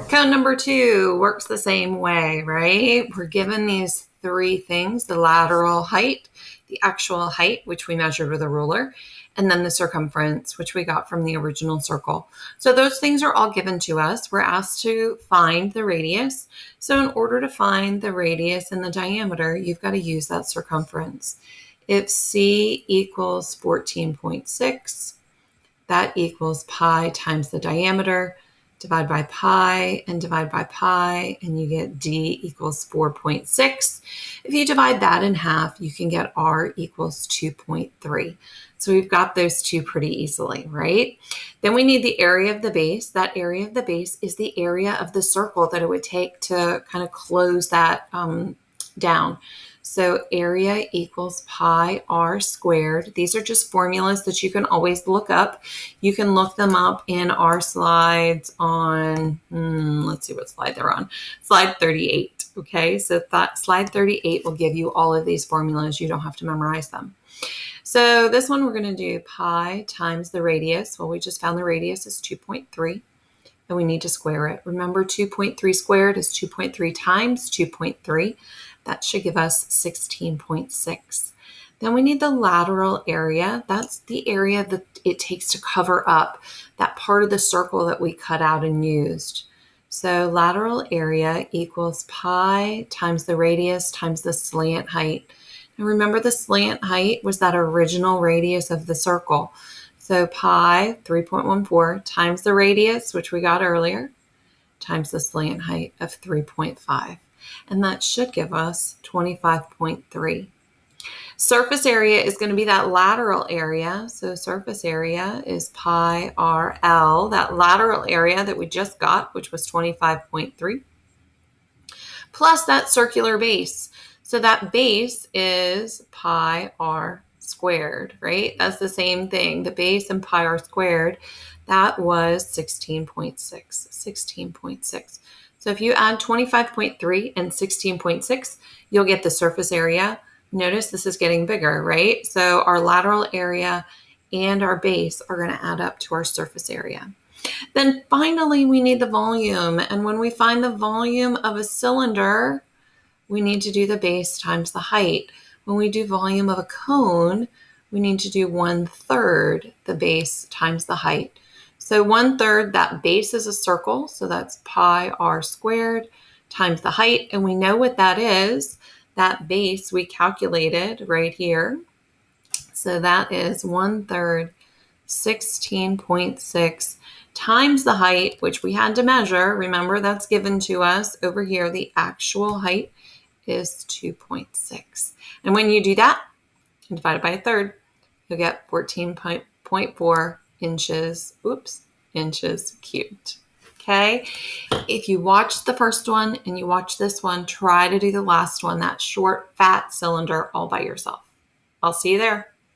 Cone number 2 works the same way, right? We're given these three things: the lateral height, the actual height, which we measured with a ruler, and then the circumference, which we got from the original circle. So those things are all given to us. We're asked to find the radius. So in order to find the radius and the diameter, you've got to use that circumference. If C equals 14.6, that equals pi times the diameter. Divide by pi, and you get D equals 4.6. If you divide that in half, you can get R equals 2.3. So we've got those two pretty easily, right? Then we need the area of the base. That area of the base is the area of the circle that it would take to kind of close that down. So area equals pi r squared. These are just formulas that you can always look up. You can look them up in our slides on, let's see what slide they're on. Slide 38, okay? So slide 38 will give you all of these formulas. You don't have to memorize them. So this one we're going to do pi times the radius. Well, we just found the radius is 2.3. And we need to square it. Remember, 2.3 squared is 2.3 times 2.3. That should give us 16.6. Then we need the lateral area. That's the area that it takes to cover up that part of the circle that we cut out and used. So lateral area equals pi times the radius times the slant height. And remember, the slant height was that original radius of the circle. So pi, 3.14, times the radius, which we got earlier, times the slant height of 3.5. And that should give us 25.3. Surface area is going to be that lateral area. So surface area is pi RL, that lateral area that we just got, which was 25.3, plus that circular base. So that base is pi r squared, right? That's the same thing. The base and pi r squared, that was 16.6. So if you add 25.3 and 16.6, you'll get the surface area. Notice this is getting bigger, right? So our lateral area and our base are going to add up to our surface area. Then finally, we need the volume. And when we find the volume of a cylinder, we need to do the base times the height. When we do volume of a cone, we need to do 1/3 the base times the height. So 1/3, that base is a circle, so that's pi r squared times the height. And we know what that is. That base we calculated right here. So that is 1/3, 16.6 times the height, which we had to measure. Remember, that's given to us over here. The actual height is 2.6. And when you do that and divide it by 1/3, you'll get 14.4 inches cubed. Okay. If you watch the first one and you watch this one, try to do the last one, that short, fat cylinder all by yourself. I'll see you there.